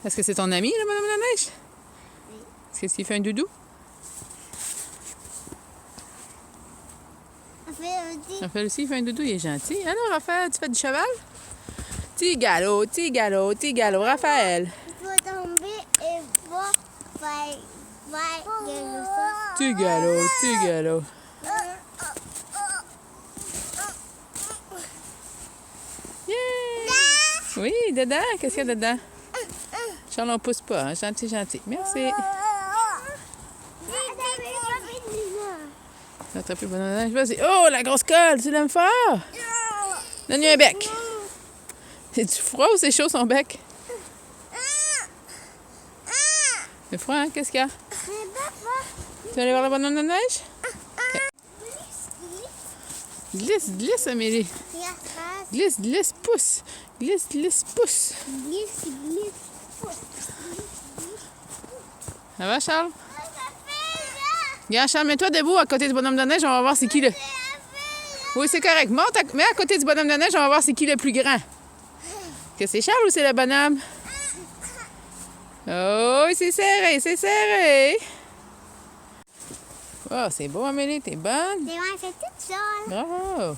Est-ce que c'est ton ami, le bonhomme de neige? Oui. Est-ce qu'il fait un doudou? Raphaël aussi, il fait un doudou, il est gentil. Alors, Raphaël, tu fais du cheval? Petit galop, Raphaël. Il faut tomber et voir faire ça. Petit galop. Yeah! Oui, dedans, qu'est-ce qu'il y a dedans? Charles, on pousse pas, hein? Gentil. Merci. Attraper le bonhomme de neige, vas-y. Oh, la grosse colle, tu l'aimes fort? Donne-lui un bec. C'est-tu froid ou c'est chaud son bec? C'est froid, hein? Qu'est-ce qu'il y a? Tu vas aller voir le bonhomme de neige? Okay. Glisse, Amélie. Glisse, pousse. Glisse, pousse. Ça va, Charles? Regarde, Charles, mets-toi debout à côté du bonhomme de neige, on va voir c'est qui le... Oui, c'est correct. Mets à côté du bonhomme de neige, on va voir c'est qui le plus grand. Est-ce que c'est Charles ou c'est le bonhomme? Oh, c'est serré. Oh, c'est beau, Amélie, t'es bonne. C'est moi, c'est toute seule. Bravo.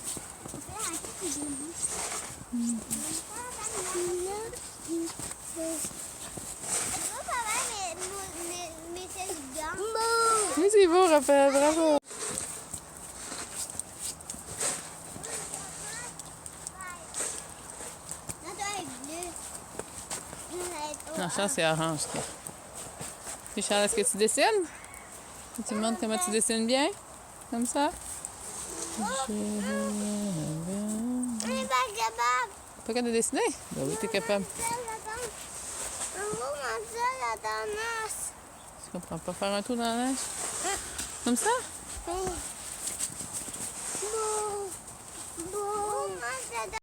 Oui, c'est beau, Raphaël, bravo. Non, Charles, c'est orange. Et Charles, est-ce que tu dessines? Tu me montres comment tu dessines bien? Comme ça? On est pas capable. Pas capable de dessiner? Ben oui, t'es capable. On va manger la tendance. Tu comprends pas faire un tour dans la neige? Comme ça? Oui.